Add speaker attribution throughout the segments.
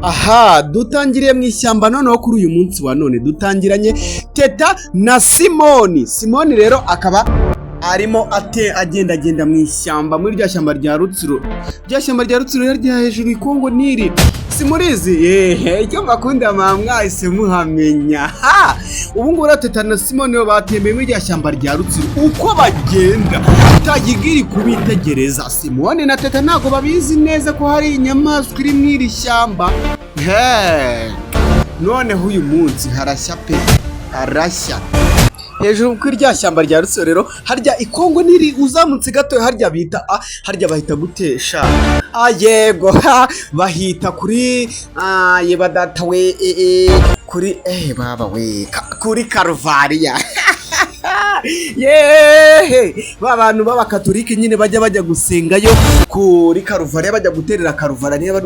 Speaker 1: Aha dutangiriye mu ishyamba noneho kuri uyu munsi wa none dutangiranye Teta na Simoni rero akaba arimo agenda mu ishyamba muri rya shyamba rya Rutsiro rya hejuru ikongo niri simurizi icyo mbakunda mwahise muhamenya ubu ngubu Teta na Simoni batembeye muri rya shyamba rya Rutsiro uko bagenda utagigiri kubitegereza. Simoni na Teta ntago babizi neza ko hari inyamaswa iri mu iri shyamba. Noneho uyu munsi harashya pe harashya hejuru kuri rya shyamba rya Rutsiro rero harya ikongo niri uzamutse gato harya bahita gutesha yego bahita kuri yebadata we kuri baba we kuri Karuvariya abantu b'abakatolike nyine bajya gusengayo kuri Karuvariya bajya guterera Karuvariya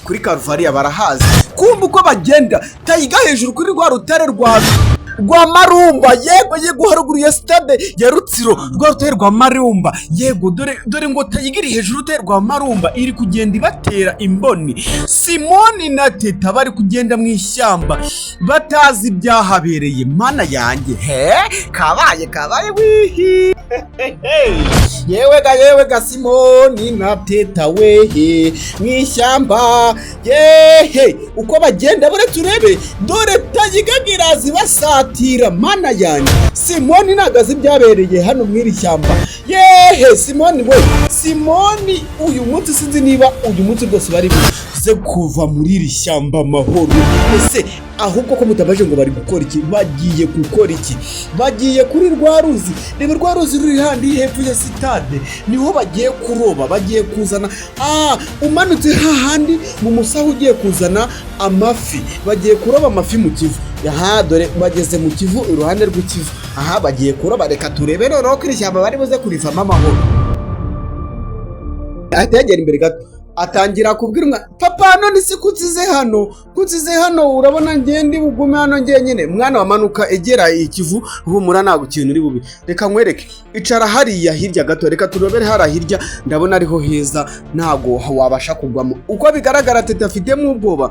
Speaker 1: kuri Karuvariya barahazi. Kumva uko bagenda tayiga hejuru kuri rwa rutare rwa Marumba yego haruguru ya stade ya Rutsiro rwa rutare rwa Marumba yego dore ngo tayigiri hejuru rutare rwa Marumba iri kugenda ibatera imboni. Simoni na Teta bari kugenda mu ishyamba batazi ibyahabereye. Mana yanjye kabaye wihi yewe ga Simoni na Teta we mu ishyamba uko bagenda bure turebe dore tayigagira zibasatira. Mana yanjye Simoni nagazi byabereye hano mu iri shyamba Simoni uyu munsi sinzi niba uyu munsi rwose bari buze kuva muri iri shyamba amahoro. Ese ahubwo ko mutabaje ngo bari gukora iki? Bagiye gukora iki? Bagiye kuri rwa ruzi, reba rwa ruzi ruri handi hepfo ya sitade, niho bagiye kuroba, bagiye kuzana umanutse hahandi mu musaho ugiye kuzana amafi, bagiye kuroba amafi mu Kivu. Dore bageze mu Kivu, iruhande rw'ikivu bagiye kuroba. Reka turebe noneho ko iri shyamba bari buze kurivamo amahoro. Ategera imbere gato atangira kubwira papa none se kutsize hano urabona ngende bugume hano ngenyene. Mwana wamanuka egera ikivu humura ntago kintu uri bubi, reka nkwereke icara hariya hirya gato, reka turobere hara hirya ndabona ariho heza ntago wabasha kugwamo. Uko bigaragara Teta afitemo ubwoba,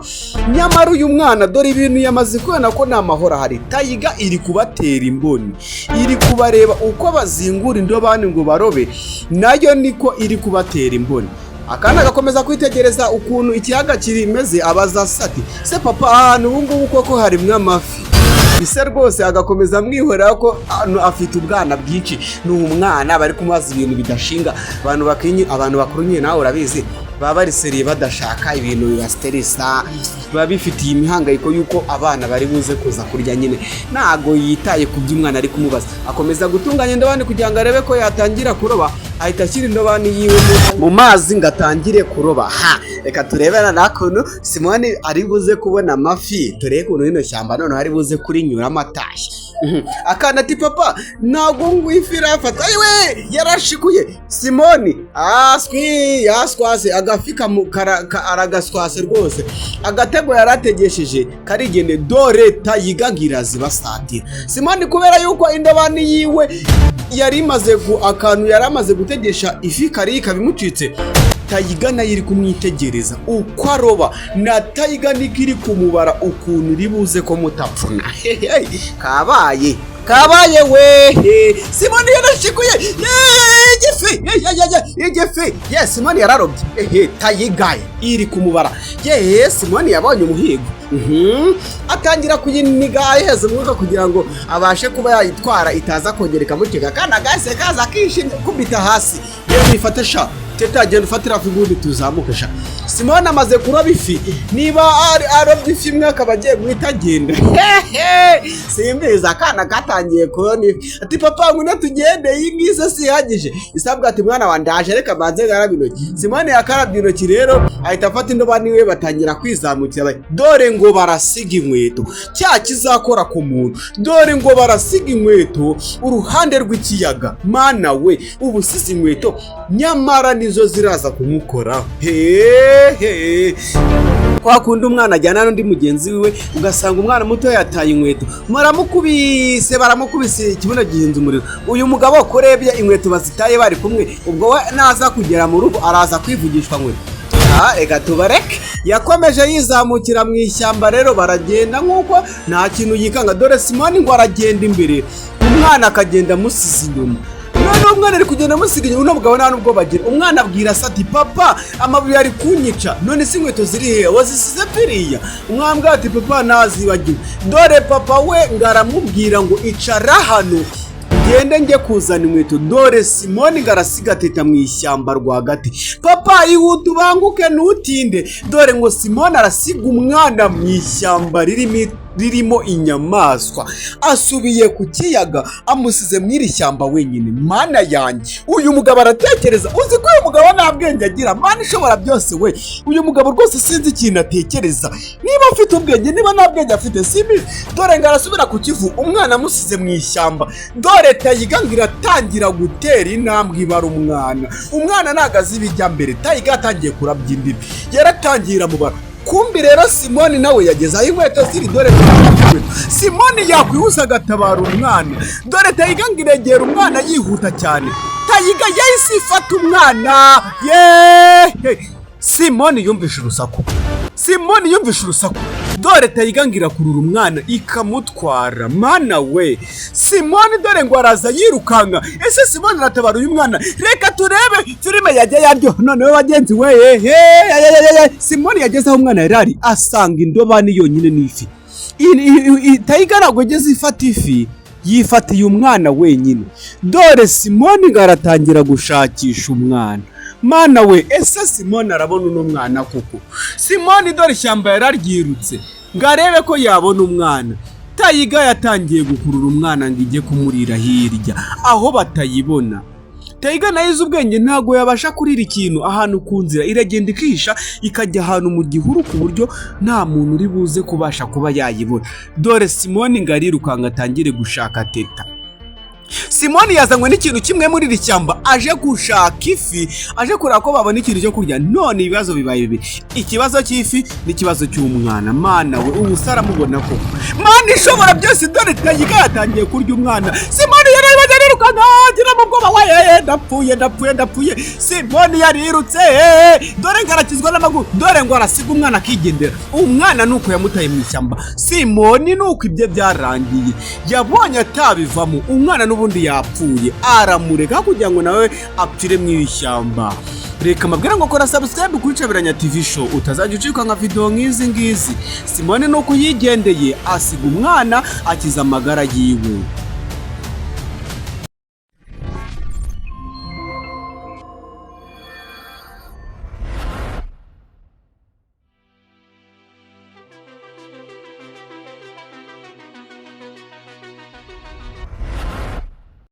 Speaker 1: nyamara uyu mwana dore ibintu yamaze kubona ko nta mahoro hari. Tayiga iri kubatera imboni, iri kubareba uko bazingura indobani ngo barobe, nayo niko iri kubatera imboni. Akana gakomeza kwitegereza ukuntu ikiyaga kirimeze, abaza sati se papa ahantu ubungubu koko harimwe amafi. Ise rwose agakomeza mwihorera ko afite ubwana bwinshi, ni umwana bari kumaza ibintu bidashinga. Abantu bakuru nyine nawe urabizi baba bari seriye badashaka ibintu bibasteresa, baba bifitiye imihangayiko yuko abana bari buze kuza kurya nyine. Nago yitaye ku by'umwana ari kumubaza, akomeza gutunganya indobani kugira ngo arebe ko yatangira kuroba. Ahita ashyira indobani yiwe mu mazi ngo atangire kuroba. Reka turebera nakuntu Simoni ari buze kubona amafi, turebe ukuntu rino shyamba noneho ari buze kurinyura amatashye. Akana ati papa ntago ngwifi rafata ayiwe yarashikuye. Simoni yaswase agafika aragaswase rwose, agatego yarategesheje karigende dore tayigagira zibasatira. Simoni kubera yuko indobani yiwe yaramaze gutegesha ifi kari kabimucitse, Tayiga nayo iri kumwitegereza uko aroba, na Tayiga niko iri kumubara ukuntu iri buze ko mutapfuna. Kabaye we Simoni yarashikuye igifi Simoni yararobye Tayiga iri kumubara Simoni yabonye umuhigo. Atangira kuyiniga aheze umwuka kugira ngo abashe kuba yayitwara itaza kongereka mutega, kana gase kaza kishimye kubita hasi. Yifate sha Teta agenda ufatira figundi tuzamuke sha. Simoni amaze kuroba ifi, niba arobye ifi imwe akaba agiye guhita agenda. Simbiza akana gatangiye kubona ifi, ati papa ngwino tugende, iyi ngize sihagije. Isabwa ati mwana wandaje reka banze garaba intoki. Simoni yakarabye intoki rero ahita afata indobani we batangira kwizamukira. Dore ngo barasiga inkweto, cya kizakora ku muntu. Dore ngo barasiga inkweto uruhande rw'ikiyaga. Mana we ubusize inkweto nyamara nizo ziraza kumukora. Kwa kundi umwana ajyana n'undi mugenzi wiwe ugasanga umwana muto yataye inkweto, baramukubise ikibuno gihinze umuriro. Uyu mugabo kurebye inkweto bazitaye bari kumwe, ubwo we naza kugera mu rugo araza kwivugishwa nkweto. Ega tubareke yakomeje yizamukira mu ishyamba rero baragenda nk'uko nta kintu yikanga dore Simoni ngo aragenda imbere umwana akagenda amusize inyuma none umwana ari kugenda amusiga inyuma n'umugabo nta nubwo bagira umwana abwira se ati papa amabuye ari kunyica none si inkweto ziri hehe wazisize piriya umwambwa ati papa nazibagiwe dore papa we ngaramubwira ngo icara hano gende njye kuzana inkweto dore Simoni garasiga teta mu ishyamba rwagati papa ihuta ubanguke ntutinde dore ngo Simoni arasiga umwana mu ishyamba ririmo inyamaswa asubiye ku kiyaga amusize mu iri shyamba wenyine mana yanjye uyu mugabo aratekereza uzi ko uyu mugabo nta bwenge agira mana ishobora byose we uyu mugabo rwose sinzi ikintu atekereza niba afite ubwenge niba nta bwenge afite simbizi dore ngo arasubira ku kivu umwana amusize mu ishyamba dore Tayiga ngo iratangira gutera intambwe ibara umwana ntago azi ibijya mbere Tayiga yatangiye kurabya indimi yaratangira mubara kumbi rero Simoni nawe yageze aho inkweto ziri dore Simoni yakwihuza agatabara umwana dore Tayiga ngo iregera umwana yihuta cyane Tayiga yahise ifata umwana Simoni yumvishe urusaku dore Tayiga ngo irakurura umwana ikamutwara mana we Simoni dore ngo araza yirukanka ese Simoni aratabara uyu mwana reka turebe filime yajya yaryo none we bagenzi we Simoni yageze aho umwana yarari asanga indobani yonyine n'ifi Tayiga ntabwo ageze ifata ifi yifatiye umwana wenyine dore Simoni ngo aratangira gushakisha umwana mana we ese Simoni arabona uno mwana koko Simoni dore ishyamba yararyirutse ngo arebe ko yabona umwana Tayiga yatangiye gukurura umwana ngo ijye kumurira hirya aho batayibona Tayiga nayize ubwenge ntago yabasha kurira ikintu ahantu ku nzira iragenda ikihisha ikajya ahantu mu gihuru ku buryo nta muntu uri buze kubasha kuba yayibona dore Simoni ngo arirukanga atangire gushaka teta Simoni yazanywe n'ikintu kimwe muri iri shyamba aje gushaka ifi aje kureba ko babona ikintu cyo kurya none ibibazo bibaye bibiri ikibazo cy'ifi n'ikibazo cy'umwana mana we ubusara mubona ko mana ishobora byose dore Tayiga yatangiye kurya umwana Simoni yarirukanga agira mu bwoba we ndapfuye Simoni yarirutse dore ngarakizwa n'amaguru dore ngo arasiga umwana akigendera umwana nuko yamutaye mu ishyamba Simoni nuko ibye byarangiye yabonye atabivamo umwana n'ubundi yapfuye aramureka kugira ngo nawe apfire mu ishyamba reka mabwira ngo kora subscribe kuri Cabiranya TV show utazajya ucikwa nka video nk'izi Simoni nuko yigendeye asiga umwana akiza amagara yiwe.